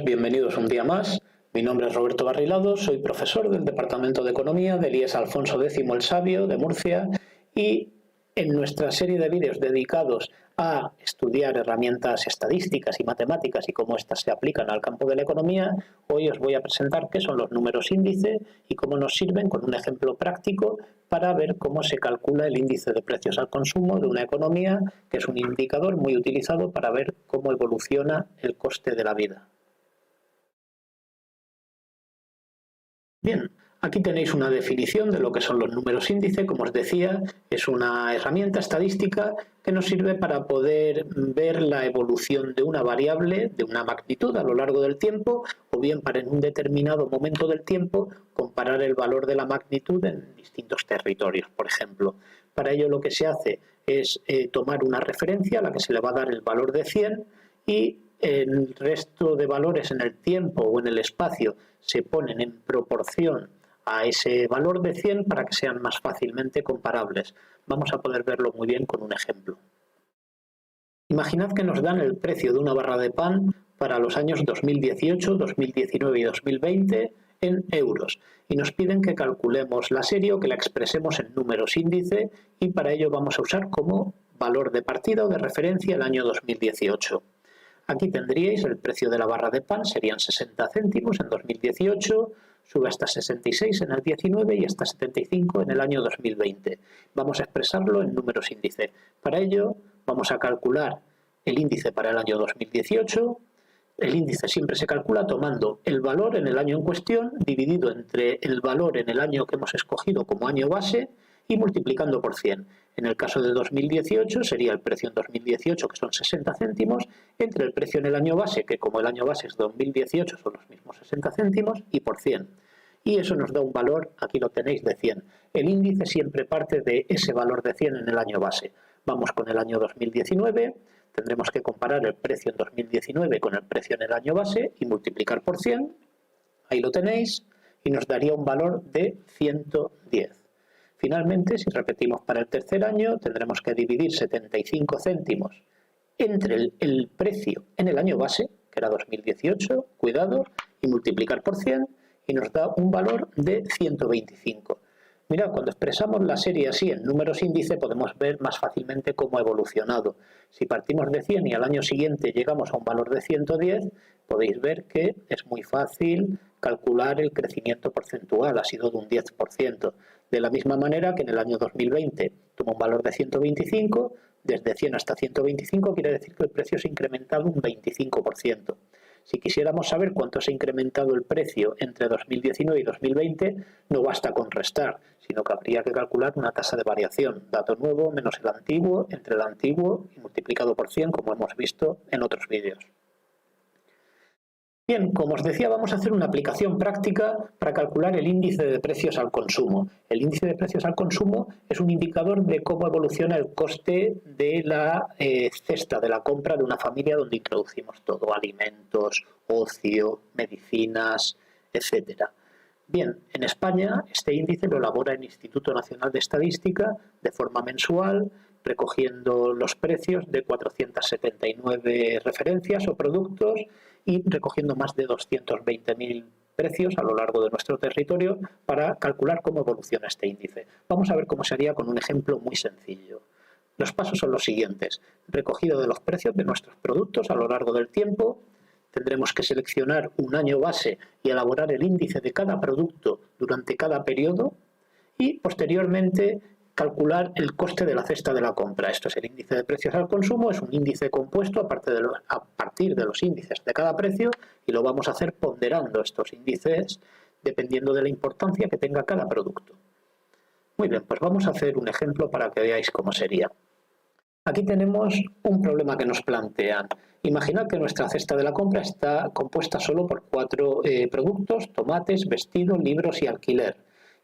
todos, bienvenidos un día más. Mi nombre es Roberto Barrilado, soy profesor del Departamento de Economía del IES Alfonso X el Sabio de Murcia y en nuestra serie de vídeos dedicados a estudiar herramientas estadísticas y matemáticas y cómo éstas se aplican al campo de la economía, hoy os voy a presentar qué son los números índice y cómo nos sirven con un ejemplo práctico para ver cómo se calcula el índice de precios al consumo de una economía, que es un indicador muy utilizado para ver cómo evoluciona el coste de la vida. Bien, aquí tenéis una definición de lo que son los números índice. Como os decía, es una herramienta estadística que nos sirve para poder ver la evolución de una variable, de una magnitud a lo largo del tiempo, o bien para en un determinado momento del tiempo comparar el valor de la magnitud en distintos territorios, por ejemplo. Para ello lo que se hace es tomar una referencia a la que se le va a dar el valor de 100 y el resto de valores en el tiempo o en el espacio se ponen en proporción a ese valor de 100 para que sean más fácilmente comparables. Vamos a poder verlo muy bien con un ejemplo. Imaginad que nos dan el precio de una barra de pan para los años 2018, 2019 y 2020 en euros y nos piden que calculemos la serie o que la expresemos en números índice y para ello vamos a usar como valor de partida o de referencia el año 2018. Aquí tendríais el precio de la barra de pan, serían 60 céntimos en 2018, sube hasta 66 en el 19 y hasta 75 en el año 2020. Vamos a expresarlo en números índice. Para ello vamos a calcular el índice para el año 2018. El índice siempre se calcula tomando el valor en el año en cuestión, dividido entre el valor en el año que hemos escogido como año base y multiplicando por 100. En el caso de 2018 sería el precio en 2018, que son 60 céntimos, entre el precio en el año base, que como el año base es 2018 son los mismos 60 céntimos, y por 100. Y eso nos da un valor, aquí lo tenéis, de 100. El índice siempre parte de ese valor de 100 en el año base. Vamos con el año 2019, tendremos que comparar el precio en 2019 con el precio en el año base y multiplicar por 100. Ahí lo tenéis, y nos daría un valor de 110. Finalmente, si repetimos para el tercer año, tendremos que dividir 75 céntimos entre el precio en el año base, que era 2018, cuidado, y multiplicar por 100, y nos da un valor de 125. Mirad, cuando expresamos la serie así en números índice, podemos ver más fácilmente cómo ha evolucionado. Si partimos de 100 y al año siguiente llegamos a un valor de 110, podéis ver que es muy fácil calcular el crecimiento porcentual, ha sido de un 10%. De la misma manera que en el año 2020 tuvo un valor de 125, desde 100 hasta 125 quiere decir que el precio se ha incrementado un 25%. Si quisiéramos saber cuánto se ha incrementado el precio entre 2019 y 2020, no basta con restar, sino que habría que calcular una tasa de variación, dato nuevo menos el antiguo, entre el antiguo y multiplicado por 100, como hemos visto en otros vídeos. Bien, como os decía, vamos a hacer una aplicación práctica para calcular el índice de precios al consumo. El índice de precios al consumo es un indicador de cómo evoluciona el coste de la cesta de la compra de una familia donde introducimos todo, alimentos, ocio, medicinas, etc. Bien, en España este índice lo elabora el Instituto Nacional de Estadística de forma mensual, recogiendo los precios de 479 referencias o productos y recogiendo más de 220.000 precios a lo largo de nuestro territorio para calcular cómo evoluciona este índice. Vamos a ver cómo sería con un ejemplo muy sencillo. Los pasos son los siguientes. Recogido de los precios de nuestros productos a lo largo del tiempo, tendremos que seleccionar un año base y elaborar el índice de cada producto durante cada periodo y posteriormente calcular el coste de la cesta de la compra. Esto es el índice de precios al consumo, es un índice compuesto a partir de los índices de cada precio y lo vamos a hacer ponderando estos índices dependiendo de la importancia que tenga cada producto. Muy bien, pues vamos a hacer un ejemplo para que veáis cómo sería. Aquí tenemos un problema que nos plantean. Imaginad que nuestra cesta de la compra está compuesta solo por 4 productos: tomates, vestido, libros y alquiler.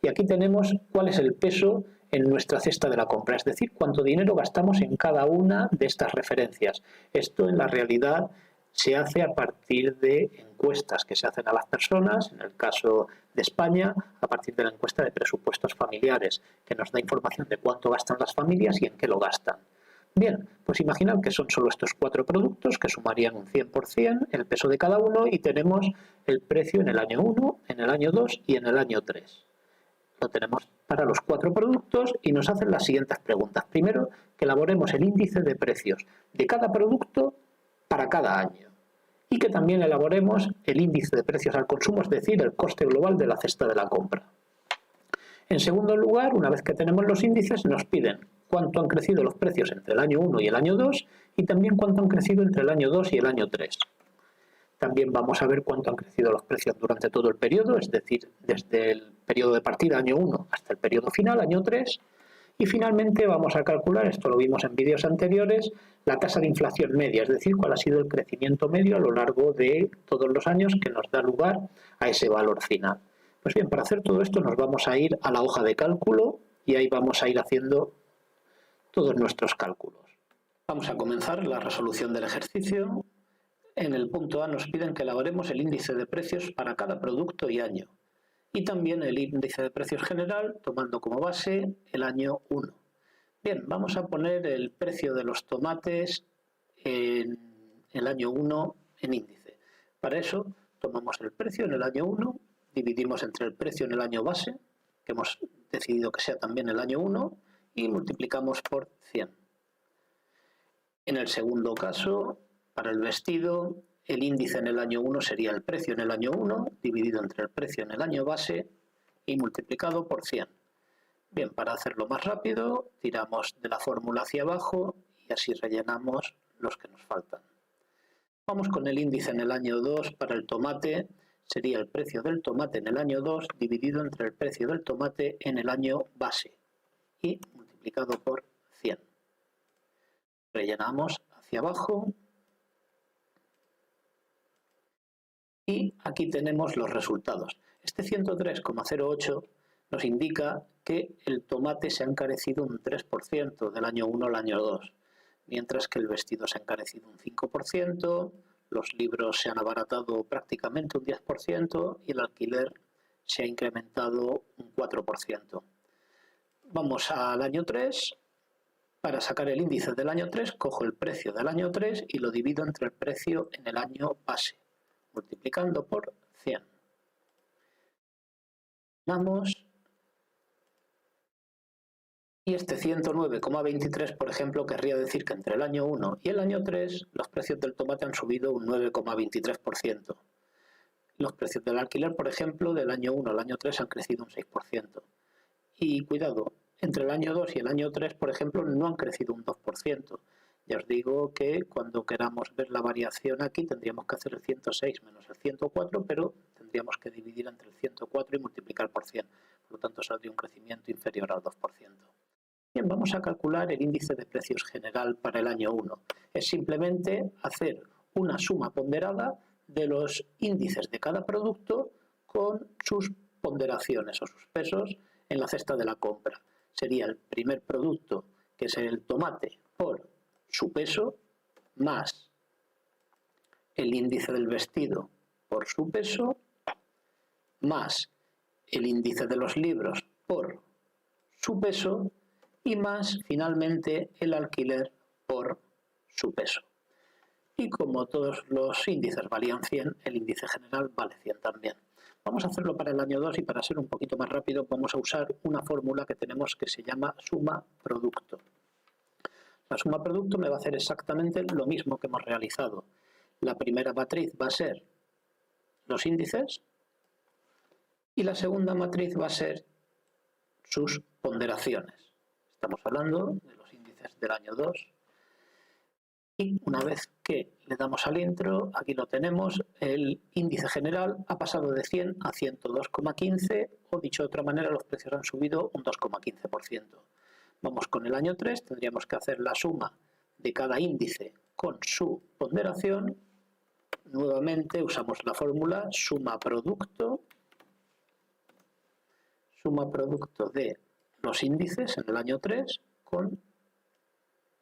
Y aquí tenemos cuál es el peso en nuestra cesta de la compra, es decir, cuánto dinero gastamos en cada una de estas referencias. Esto en la realidad se hace a partir de encuestas que se hacen a las personas, en el caso de España, a partir de la encuesta de presupuestos familiares, que nos da información de cuánto gastan las familias y en qué lo gastan. Bien, pues imaginad que son solo estos 4 productos que sumarían un 100% el peso de cada uno y tenemos el precio en el año 1, en el año 2 y en el año 3. Lo tenemos para los 4 productos y nos hacen las siguientes preguntas. Primero, que elaboremos el índice de precios de cada producto para cada año y que también elaboremos el índice de precios al consumo, es decir, el coste global de la cesta de la compra. En segundo lugar, una vez que tenemos los índices, nos piden cuánto han crecido los precios entre el año 1 y el año 2 y también cuánto han crecido entre el año 2 y el año 3. También vamos a ver cuánto han crecido los precios durante todo el periodo, es decir, desde el periodo de partida año 1 hasta el periodo final, año 3. Y finalmente vamos a calcular, esto lo vimos en vídeos anteriores, la tasa de inflación media, es decir, cuál ha sido el crecimiento medio a lo largo de todos los años que nos da lugar a ese valor final. Pues bien, para hacer todo esto nos vamos a ir a la hoja de cálculo y ahí vamos a ir haciendo todos nuestros cálculos. Vamos a comenzar la resolución del ejercicio. En el punto A nos piden que elaboremos el índice de precios para cada producto y año, y también el índice de precios general, tomando como base el año 1. Bien, vamos a poner el precio de los tomates en el año 1 en índice. Para eso, tomamos el precio en el año 1, dividimos entre el precio en el año base, que hemos decidido que sea también el año 1, y multiplicamos por 100. En el segundo caso, para el vestido, el índice en el año 1 sería el precio en el año 1 dividido entre el precio en el año base y multiplicado por 100. Bien, para hacerlo más rápido, tiramos de la fórmula hacia abajo y así rellenamos los que nos faltan. Vamos con el índice en el año 2 para el tomate. Sería el precio del tomate en el año 2 dividido entre el precio del tomate en el año base y multiplicado por 100. Rellenamos hacia abajo. Y aquí tenemos los resultados. Este 103,08 nos indica que el tomate se ha encarecido un 3% del año 1 al año 2, mientras que el vestido se ha encarecido un 5%, los libros se han abaratado prácticamente un 10% y el alquiler se ha incrementado un 4%. Vamos al año 3. Para sacar el índice del año 3, cojo el precio del año 3 y lo divido entre el precio en el año base, multiplicando por 100. Vamos. Y este 109,23, por ejemplo, querría decir que entre el año 1 y el año 3 los precios del tomate han subido un 9,23%. Los precios del alquiler, por ejemplo, del año 1 al año 3 han crecido un 6%. Y cuidado, entre el año 2 y el año 3, por ejemplo, no han crecido un 2%. Ya os digo que cuando queramos ver la variación aquí tendríamos que hacer el 106 menos el 104, pero tendríamos que dividir entre el 104 y multiplicar por 100. Por lo tanto, saldría un crecimiento inferior al 2%. Bien, vamos a calcular el índice de precios general para el año 1. Es simplemente hacer una suma ponderada de los índices de cada producto con sus ponderaciones o sus pesos en la cesta de la compra. Sería el primer producto, que es el tomate, por su peso, más el índice del vestido por su peso, más el índice de los libros por su peso y más, finalmente, el alquiler por su peso. Y como todos los índices valían 100, el índice general vale 100 también. Vamos a hacerlo para el año 2 y para ser un poquito más rápido vamos a usar una fórmula que tenemos que se llama suma producto. La suma producto me va a hacer exactamente lo mismo que hemos realizado. La primera matriz va a ser los índices y la segunda matriz va a ser sus ponderaciones. Estamos hablando de los índices del año 2. Y una vez que le damos al intro, aquí lo tenemos, el índice general ha pasado de 100 a 102,15 o dicho de otra manera, los precios han subido un 2,15%. Vamos con el año 3, tendríamos que hacer la suma de cada índice con su ponderación. Nuevamente usamos la fórmula suma producto de los índices en el año 3 con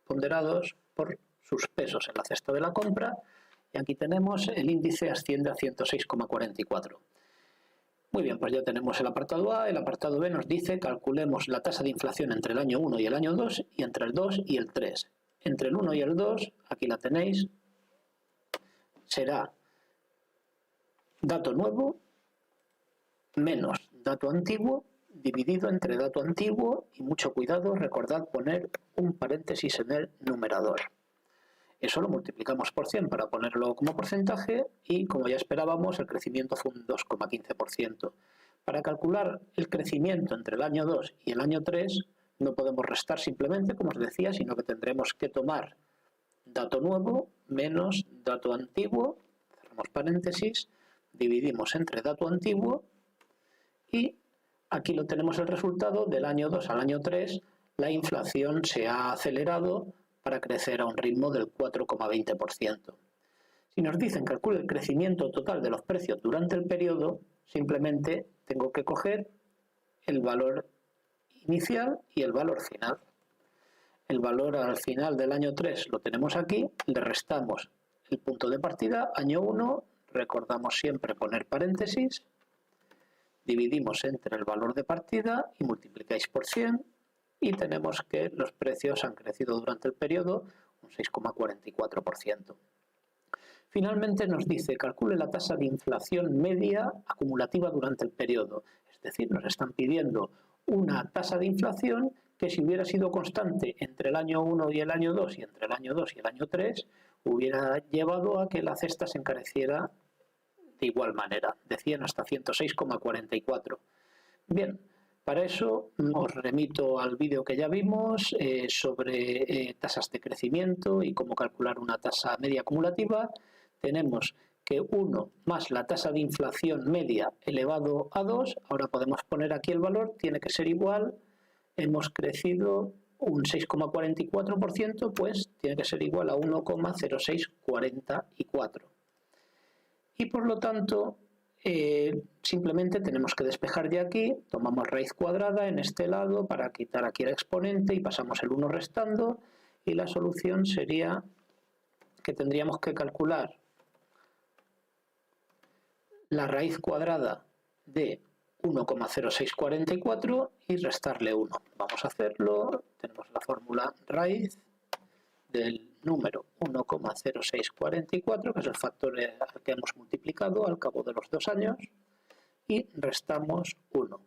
ponderados por sus pesos en la cesta de la compra y aquí tenemos el índice asciende a 106,44. Muy bien, pues ya tenemos el apartado A. El apartado B nos dice calculemos la tasa de inflación entre el año 1 y el año 2 y entre el 2 y el 3. entre el 1 y el 2, aquí la tenéis, será dato nuevo menos dato antiguo dividido entre dato antiguo y mucho cuidado, recordad poner un paréntesis en el numerador. Eso lo multiplicamos por 100 para ponerlo como porcentaje y, como ya esperábamos, el crecimiento fue un 2,15%. Para calcular el crecimiento entre el año 2 y el año 3 no podemos restar simplemente, como os decía, sino que tendremos que tomar dato nuevo menos dato antiguo, cerramos paréntesis, dividimos entre dato antiguo y aquí lo tenemos el resultado del año 2 al año 3, la inflación se ha acelerado para crecer a un ritmo del 4,20%. Si nos dicen calcule el crecimiento total de los precios durante el periodo, simplemente tengo que coger el valor inicial y el valor final. El valor al final del año 3 lo tenemos aquí, le restamos el punto de partida, año 1, recordamos siempre poner paréntesis, dividimos entre el valor de partida y multiplicáis por 100 y tenemos que los precios han crecido durante el periodo un 6,44%. Finalmente nos dice calcule la tasa de inflación media acumulativa durante el periodo, es decir, nos están pidiendo una tasa de inflación que si hubiera sido constante entre el año 1 y el año 2 y entre el año 2 y el año 3 hubiera llevado a que la cesta se encareciera de igual manera, de 100 hasta 106,44. Bien, para eso os remito al vídeo que ya vimos sobre tasas de crecimiento y cómo calcular una tasa media acumulativa. Tenemos que 1 más la tasa de inflación media elevado a 2, ahora podemos poner aquí el valor, tiene que ser igual, hemos crecido un 6,44%, pues tiene que ser igual a 1,0644. Y por lo tanto, simplemente tenemos que despejar de aquí, tomamos raíz cuadrada en este lado para quitar aquí el exponente y pasamos el 1 restando y la solución sería que tendríamos que calcular la raíz cuadrada de 1,0644 y restarle 1. Vamos a hacerlo, tenemos la fórmula raíz del número 1,0644, que es el factor al que hemos multiplicado al cabo de los 2 años, y restamos 1.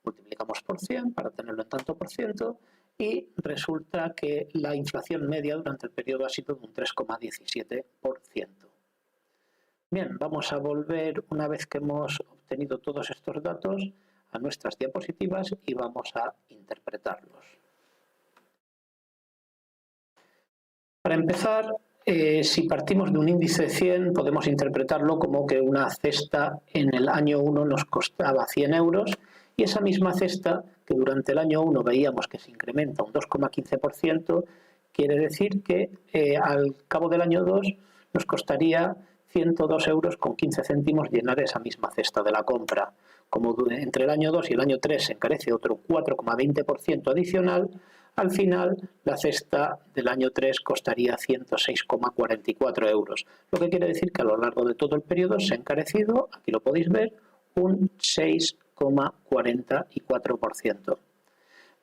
Multiplicamos por 100 para tenerlo en tanto por ciento y resulta que la inflación media durante el periodo ha sido de un 3,17%. Bien, vamos a volver una vez que hemos obtenido todos estos datos a nuestras diapositivas y vamos a interpretarlos. Para empezar, si partimos de un índice de 100, podemos interpretarlo como que una cesta en el año 1 nos costaba 100 euros y esa misma cesta, que durante el año 1 veíamos que se incrementa un 2,15%, quiere decir que al cabo del año 2 nos costaría 102 euros con 15 céntimos llenar esa misma cesta de la compra. Como entre el año 2 y el año 3 se encarece otro 4,20% adicional, al final la cesta del año 3 costaría 106,44 euros, lo que quiere decir que a lo largo de todo el periodo se ha encarecido, aquí lo podéis ver, un 6,44%.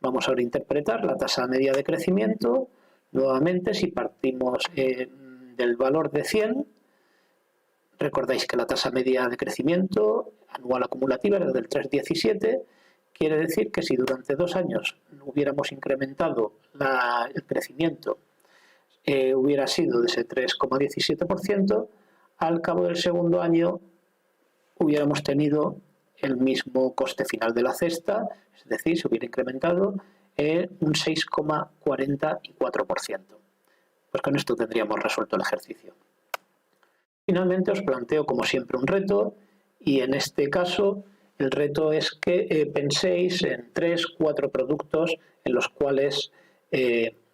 Vamos ahora a interpretar la tasa media de crecimiento. Nuevamente, si partimos del valor de 100, recordáis que la tasa media de crecimiento anual acumulativa era del 3,17, quiere decir que si durante 2 años hubiéramos incrementado el crecimiento, hubiera sido de ese 3,17%, al cabo del segundo año hubiéramos tenido el mismo coste final de la cesta, es decir, se hubiera incrementado un 6,44%. Pues con esto tendríamos resuelto el ejercicio. Finalmente os planteo como siempre un reto y en este caso el reto es que penséis en 3-4 productos en los cuales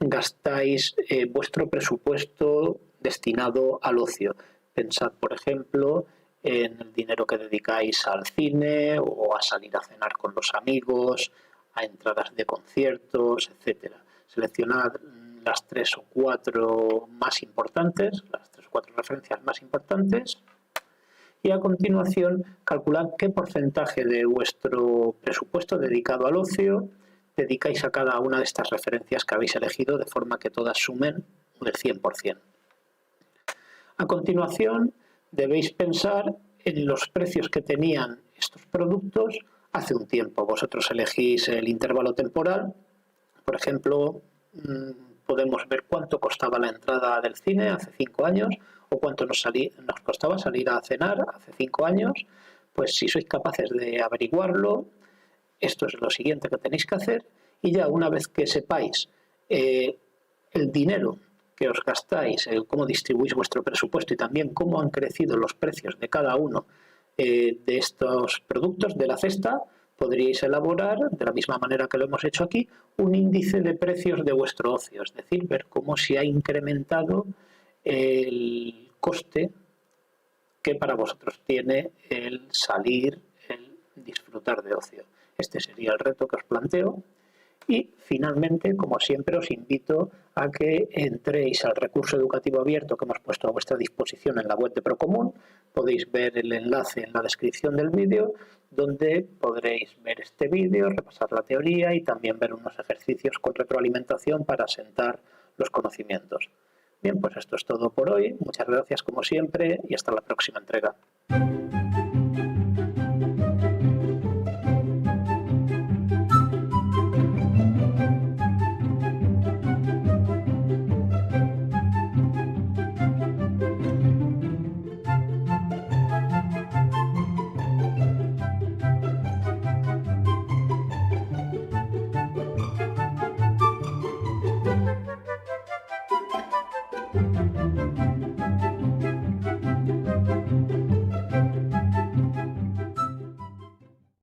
gastáis vuestro presupuesto destinado al ocio. Pensad, por ejemplo, en el dinero que dedicáis al cine o a salir a cenar con los amigos, a entradas de conciertos, etc. Seleccionad las 3 o 4 más importantes, las 3 o 4 referencias más importantes y a continuación calculad qué porcentaje de vuestro presupuesto dedicado al ocio dedicáis a cada una de estas referencias que habéis elegido de forma que todas sumen o del 100%. A continuación, debéis pensar en los precios que tenían estos productos hace un tiempo. Vosotros elegís el intervalo temporal. Por ejemplo, podemos ver cuánto costaba la entrada del cine hace 5 años o cuánto nos costaba salir a cenar hace 5 años. Pues si sois capaces de averiguarlo, esto es lo siguiente que tenéis que hacer, y ya una vez que sepáis el dinero que os gastáis, cómo distribuís vuestro presupuesto y también cómo han crecido los precios de cada uno de estos productos de la cesta, podríais elaborar, de la misma manera que lo hemos hecho aquí, un índice de precios de vuestro ocio, es decir, ver cómo se ha incrementado el coste que para vosotros tiene el salir, el disfrutar de ocio. Este sería el reto que os planteo. Y finalmente, como siempre, os invito a que entréis al recurso educativo abierto que hemos puesto a vuestra disposición en la web de Procomún. Podéis ver el enlace en la descripción del vídeo, donde podréis ver este vídeo, repasar la teoría y también ver unos ejercicios con retroalimentación para asentar los conocimientos. Bien, pues esto es todo por hoy. Muchas gracias como siempre y hasta la próxima entrega.